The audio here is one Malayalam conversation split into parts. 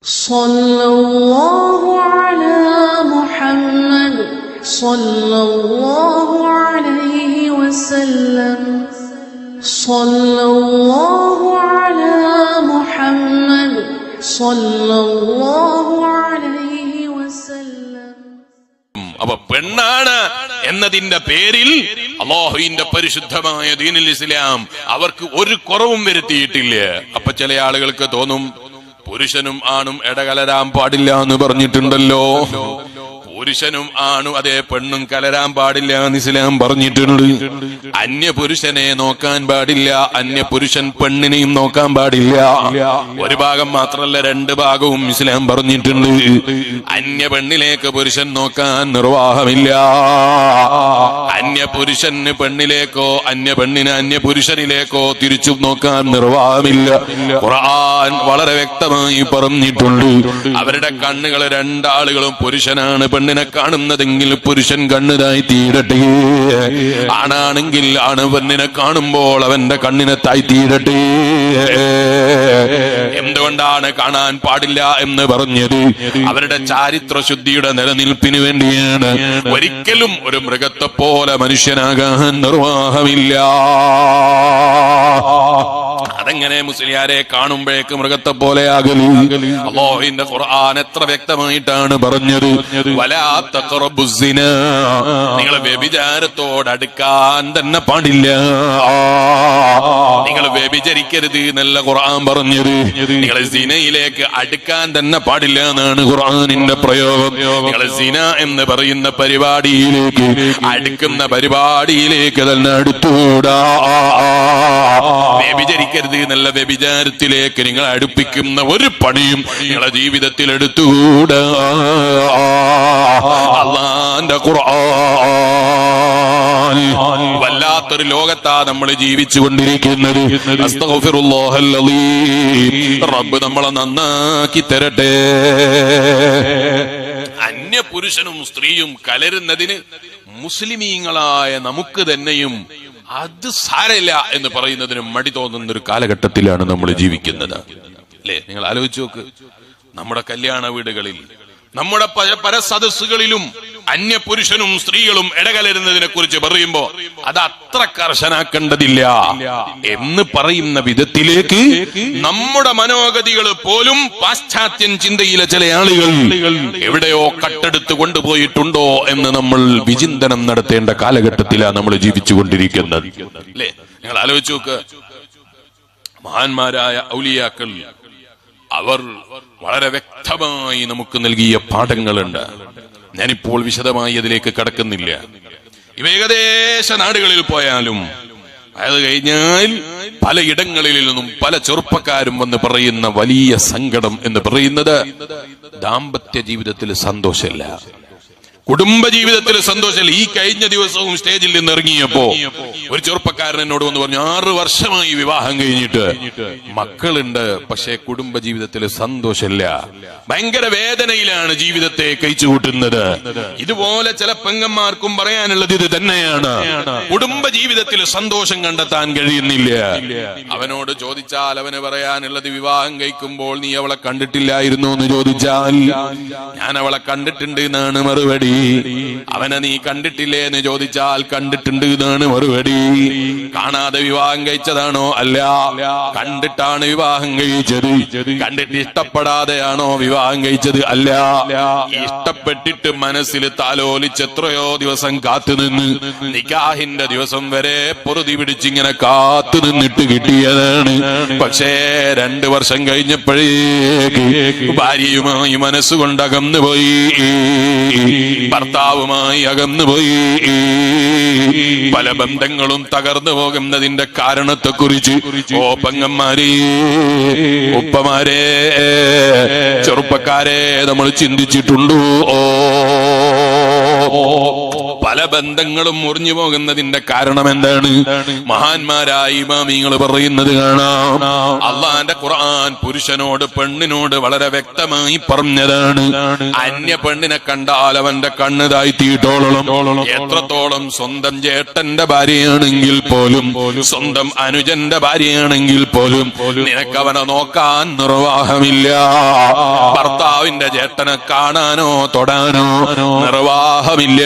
സല്ലല്ലാഹു അലാ മുഹമ്മദ് സല്ലല്ലാഹു അലൈഹി വസല്ലം. സല്ലല്ലാഹു അലാ മുഹമ്മദ് സല്ലല്ലാഹു അലൈഹി വസല്ലം. അപ്പൊ പെണ്ണാണ് എന്നതിന്റെ പേരിൽ അല്ലാഹുവിന്റെ പരിശുദ്ധമായ ദീനുൽ ഇസ്ലാം അവർക്ക് ഒരു കുറവും വരുത്തിയിട്ടില്ല. അപ്പൊ ചില ആളുകൾക്ക് തോന്നും, പുരുഷനും ആണും ഇടകലരാൻ പാടില്ല എന്ന് പറഞ്ഞിട്ടുണ്ടല്ലോ. പുരുഷനും ആണും അതേ പെണ്ണും കലരാൻ പാടില്ല എന്ന് ഇസ്ലാം പറഞ്ഞിട്ടുണ്ട്. അന്യ പുരുഷനെ നോക്കാൻ പാടില്ല, അന്യ പുരുഷൻ പെണ്ണിനെയും നോക്കാൻ പാടില്ല. ഒരു ഭാഗം മാത്രല്ല, രണ്ട് ഭാഗവും ഇസ്ലാം പറഞ്ഞിട്ടുണ്ട്. അന്യ പെണ്ണിലേക്ക് പുരുഷൻ നോക്കാൻ നിർവാഹമില്ല. അന്യ പുരുഷന് പെണ്ണിലേക്കോ അന്യ പെണ്ണിന് അന്യ പുരുഷനിലേക്കോ തിരിച്ചു നോക്കാൻ നിർവാഹമില്ല. ഖുർആൻ വളരെ വ്യക്തമായി പറഞ്ഞിട്ടുണ്ട്. അവരുടെ കണ്ണുകൾ രണ്ടാളുകളും പുരുഷനാണ് പെണ്ണിനെ കാണുന്നതെങ്കിൽ പുരുഷൻ കണ്ണിനായി തീരട്ടെ, ആണാണെങ്കിൽ ആണ് പെണ്ണിനെ കാണുമ്പോൾ അവന്റെ കണ്ണിനെ തായി തീരട്ടെ. എന്തുകൊണ്ടാണ് കാണാൻ പാടില്ല എന്ന് പറഞ്ഞത്? അവരുടെ ചാരിത്ര ശുദ്ധിയുടെ നിലനിൽപ്പിന് വേണ്ടിയാണ്. ഒരിക്കലും ഒരു മൃഗത്തെ പോലെ മനുഷ്യനാകാൻ നിർവാഹമില്ല. അതെങ്ങനെ മുസ്ലിയാരെ കാണുമ്പോഴേക്ക് മൃഗത്തെ പോലെ ആകല്? അല്ലാഹുവിന്റെ ഖുർആൻ എത്ര വ്യക്തമായിട്ടാണ് പറഞ്ഞത്, വലാ തഖറബുസ്സിന, നിങ്ങൾ വ്യഭിചാരത്തോട് അടുക്കാൻ തന്നെ പാടില്ല, നിങ്ങൾ വ്യഭിചരിക്കരുത് എന്നല്ല ഖുർആൻ പറഞ്ഞത്. നിങ്ങൾ സിനയിലേക്ക് അടുക്കാൻ തന്നെ പാടില്ല എന്നാണ് ഖുർആനിന്റെ പ്രയോഗം. നിങ്ങൾ സിന എന്ന് പറയുന്ന പരിപാടിയിലേക്ക്, അടുക്കുന്ന പരിപാടിയിലേക്ക് തന്നെ അടുത്തൂടാ. വ്യഭിചരിക്കരുത് എന്നല്ല, വ്യഭിചാരത്തിലേക്ക് നിങ്ങൾ അടുപ്പിക്കുന്ന ഒരു പണിയും നിങ്ങളുടെ ജീവിതത്തിൽ എടുത്തുകൂടാ. അല്ലാഹുവിന്റെ ഖുർആൻ വല്ലാത്തൊരു ലോകത്താ നമ്മൾ ജീവിച്ചു കൊണ്ടിരിക്കുന്നത്. അസ്തഗ്ഫിറുല്ലാഹൽ അലീം. റബ്ബ് നമ്മളെ നന്നാക്കി തരട്ടെ. അന്യ പുരുഷനും സ്ത്രീയും കലരുന്നതിന് മുസ്ലിമീങ്ങളായ നമുക്ക് തന്നെയും അത് സാരമില്ല എന്ന് പറയുന്നതിന് മടി തോന്നുന്ന ഒരു കാലഘട്ടത്തിലാണ് നമ്മൾ ജീവിക്കുന്നത്. അല്ലേ? നിങ്ങൾ ആലോചിച്ച് നോക്ക്. നമ്മുടെ കല്യാണ വീടുകളിൽ, നമ്മുടെ പല സദസ്സുകളിലും അന്യ പുരുഷനും സ്ത്രീകളും ഇടകലരുന്നതിനെ കുറിച്ച് പറയുമ്പോ അത് അത്ര കർശനാക്കേണ്ടതില്ല എന്ന് പറയുന്ന വിധത്തിലേക്ക് നമ്മുടെ മനോഗതികൾ പോലും പാശ്ചാത്യൻ ചിന്തയിലെ ചില ആളുകൾ എവിടെയോ കട്ടെടുത്ത് കൊണ്ടുപോയിട്ടുണ്ടോ എന്ന് നമ്മൾ വിചിന്തനം നടത്തേണ്ട കാലഘട്ടത്തിലാണ് നമ്മൾ ജീവിച്ചുകൊണ്ടിരിക്കുന്നത്. അല്ലേ? നിങ്ങൾ ആലോചിച്ച് നോക്ക്. മഹാന്മാരായ ഔലിയാക്കൾ അവർ വളരെ വ്യക്തമായി നമുക്ക് നൽകിയ പാഠങ്ങളുണ്ട്. ഞാനിപ്പോൾ വിശദമായി അതിലേക്ക് കടക്കുന്നില്ല. ഇവ ഏകദേശ നാടുകളിൽ പോയാലും അത് കഴിഞ്ഞാൽ പലയിടങ്ങളിൽ നിന്നും പല ചെറുപ്പക്കാരും വന്ന് പറയുന്ന വലിയ സങ്കടം എന്ന് പറയുന്നത് ദാമ്പത്യ ജീവിതത്തിൽ സന്തോഷമില്ല, കുടുംബ ജീവിതത്തിൽ സന്തോഷമില്ല. ഈ കഴിഞ്ഞ ദിവസവും സ്റ്റേജിൽ നിന്ന് ഇറങ്ങിയപ്പോ ഒരു ചെറുപ്പക്കാരൻ എന്നോട് വന്ന് പറഞ്ഞു, 6 വർഷമായി വിവാഹം കഴിഞ്ഞിട്ട് മക്കളുണ്ട്, പക്ഷെ കുടുംബ ജീവിതത്തിൽ സന്തോഷമില്ല, ഭയങ്കര വേദനയിലാണ് ജീവിതത്തെ കഴിച്ചു കൂട്ടുന്നത്. ഇതുപോലെ ചില പെങ്ങന്മാർക്കും പറയാനുള്ളത് ഇത് തന്നെയാണ്. കുടുംബ ജീവിതത്തിൽ സന്തോഷം കണ്ടെത്താൻ കഴിയുന്നില്ല. അവനോട് ചോദിച്ചാൽ അവന് പറയാനുള്ളത്, വിവാഹം കഴിക്കുമ്പോൾ നീ അവളെ കണ്ടിട്ടില്ലായിരുന്നു എന്ന് ചോദിച്ചാൽ ഞാൻ അവളെ കണ്ടിട്ടുണ്ട് എന്നാണ് മറുപടി. അവനെ നീ കണ്ടിട്ടില്ലേ എന്ന് ചോദിച്ചാൽ കണ്ടിട്ടുണ്ട് എന്നാണ് മറുപടി. കാണാതെ വിവാഹം കഴിച്ചതാണോ? അല്ല, കണ്ടിട്ടാണ് വിവാഹം കഴിച്ചത്. കണ്ടിട്ട് ഇഷ്ടപ്പെടാതെയാണോ വിവാഹം കഴിച്ചത്? അല്ല, ഇഷ്ടപ്പെട്ടിട്ട് മനസ്സിൽ താലോലിച്ച് എത്രയോ ദിവസം കാത്തുനിന്ന് നിക്കാഹിന്റെ ദിവസം വരെ പൊറുതി പിടിച്ചിങ്ങനെ കാത്തു നിന്നിട്ട് കിട്ടിയതാണ്. പക്ഷേ 2 വർഷം കഴിഞ്ഞപ്പോഴേക്ക് ഭാര്യയുമായി മനസ്സുകൊണ്ട് അകന്നുപോയി, ഭർത്താവുമായി അകന്നുപോയി. പല ബന്ധങ്ങളും തകർന്നു പോകുന്നതിന്റെ കാരണത്തെക്കുറിച്ച് ഓ പെങ്ങന്മാരെ, ഉപ്പമാരെ, ചെറുപ്പക്കാരെ നമ്മൾ ചിന്തിച്ചിട്ടുണ്ടോ? പല ബന്ധങ്ങളും മുറിഞ്ഞു പോകുന്നതിന്റെ കാരണം എന്താണ്? മഹാന്മാരായ ഇമാമിങ്ങൾ പറയുന്നത് കാണാം, അള്ളാന്റെ ഖുർആൻ പുരുഷനോട് പെണ്ണിനോട് വളരെ വ്യക്തമായി പറഞ്ഞതാണ്, അന്യ പെണ്ണിനെ കണ്ടാൽ അവന്റെ കണ്ണ് താഴ്ത്തിയിട്ടോളം. എത്രത്തോളം സ്വന്തം ചേട്ടന്റെ ഭാര്യയാണെങ്കിൽ പോലും, സ്വന്തം അനുജന്റെ ഭാര്യയാണെങ്കിൽ പോലും നിനക്ക് അവനെ നോക്കാൻ നിർവാഹമില്ല. ഭർത്താവിന്റെ ചേട്ടനെ കാണാനോ തൊടാനോ നിർവാഹമില്ല.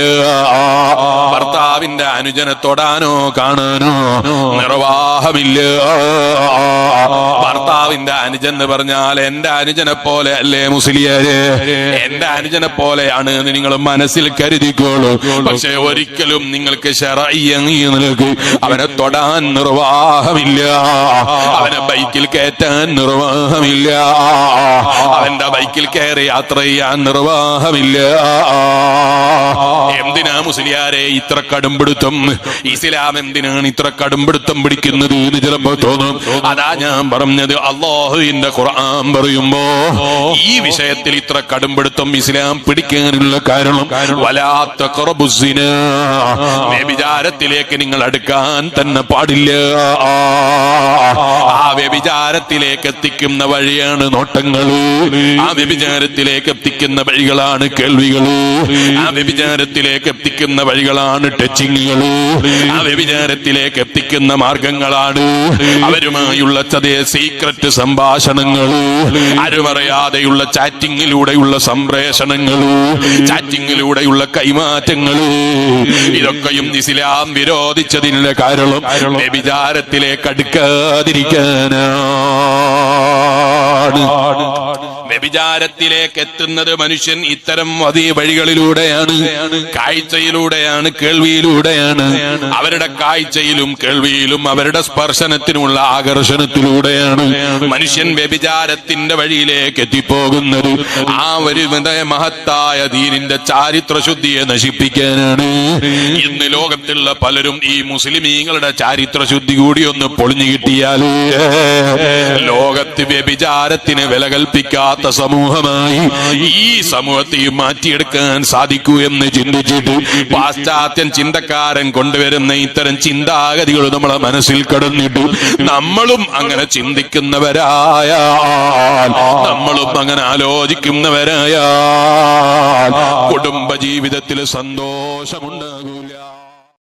ഭർത്താവിന്റെ അനുജനെ തൊടാനോ കാണാനോ നിർവാഹമില്ല. ഭർത്താവിന്റെ അനുജൻ എന്ന് പറഞ്ഞാൽ എന്റെ അനുജനെ പോലെ അല്ലേ മുസ്ലിയാരെ? എന്റെ അനുജനെ പോലെയാണ് എന്ന് നിങ്ങൾ മനസ്സിൽ കരുതിക്കോളൂ. പക്ഷെ ഒരിക്കലും നിങ്ങൾക്ക് ശറഈയ നിലക്ക് അവനെ തൊടാൻ നിർവാഹമില്ല. അവനെ ബൈക്കിൽ കയറ്റാൻ നിർവാഹമില്ല. അവന്റെ ബൈക്കിൽ കയറി യാത്ര ചെയ്യാൻ നിർവാഹമില്ല. എന്തിനാ മുസ്ലിയാരെ ഇത്ര കടുംപിടുത്തം? ഇസ്ലാം എന്തിനാണ് ഇത്ര കടുംപിടുത്തം പിടിക്കുന്നത് എന്ന് ചിലപ്പോ തോന്നും. അതാ ഞാൻ പറഞ്ഞത്, അല്ലാഹുവിന്റെ ഖുർആൻ പറയുമ്പോ ഈ വിഷയത്തിൽ ഇത്ര കടുംപിടുത്തം ഇസ്ലാം പിടിക്കാനുള്ള കാരണം, വലാ തഖറബുസ്സിനാ, വ്യഭിചാരത്തിലേക്ക് നിങ്ങൾ അടുക്കാൻ തന്നെ പാടില്ല. ആ വ്യഭിചാരത്തിലേക്ക് എത്തിക്കുന്ന വഴിയാണ് നോട്ടങ്ങള്. ആ വ്യഭിചാരത്തിലേക്ക് എത്തിക്കുന്ന വഴികളാണ് കേൾവികള്. ആ വ്യഭിചാരത്തിലേക്ക് എത്തിക്കുന്ന വഴികളാണ് ടച്ചിങ്ങുകള്. ആ വ്യഭിചാരത്തിലേക്ക് എത്തിക്കുന്ന മാർഗങ്ങളാണ് അവരുമായുള്ള സീക്രറ്റ് സംഭാഷണങ്ങള്, ആരുമറിയാതെയുള്ള ചാറ്റിങ്ങിലൂടെയുള്ള സംപ്രേഷണങ്ങള്, ചാറ്റിങ്ങിലൂടെയുള്ള കൈമാറ്റങ്ങള്. ഇതൊക്കെയും ഇസ്ലാം വിരോധിച്ചതിന്റെ കാരണം വ്യഭിചാരത്തിലേക്ക് അടുക്കാതിരിക്കാനാണ്. വ്യഭിചാരത്തിലേക്ക് എത്തുന്നത് മനുഷ്യൻ ഇത്തരം അതേ വഴികളിലൂടെയാണ്, കാഴ്ചയിലൂടെയാണ്, കേൾവിയിലൂടെയാണ്. അവരുടെ കാഴ്ചയിലും കേൾവിയിലും അവരുടെ സ്പർശനത്തിനുമുള്ള ആകർഷണത്തിലൂടെയാണ് മനുഷ്യൻ വ്യഭിചാരത്തിന്റെ വഴിയിലേക്ക് എത്തിപ്പോകുന്നത്. ആ ഒരു മഹത്തായ ദീനിന്റെ ചാരിത്ര ശുദ്ധിയെ നശിപ്പിക്കാനാണ് ഇന്ന് ലോകത്തുള്ള പലരും ഈ മുസ്ലിമീങ്ങളുടെ ചാരിത്ര ശുദ്ധി കൂടി ഒന്ന് പൊളിഞ്ഞു കിട്ടിയാൽ ലോകത്ത് വ്യഭിചാരത്തിന് വില കൽപ്പിക്കാത്ത സമൂഹമായി ഈ സമൂഹത്തെ മാറ്റിയെടുക്കാൻ സാധിക്കൂ എന്ന് ചിന്തിച്ചിട്ട് പാശ്ചാത്യൻ ചിന്തക്കാരൻ കൊണ്ടുവരുന്ന ഇത്തരം ചിന്താഗതികൾ നമ്മളെ മനസ്സിൽ കടന്നിട്ട് നമ്മളും അങ്ങനെ ചിന്തിക്കുന്നവരായാൽ, നമ്മളും അങ്ങനെ ആലോചിക്കുന്നവരായാൽ കുടുംബ ജീവിതത്തിൽ സന്തോഷമുണ്ടാകില്ല.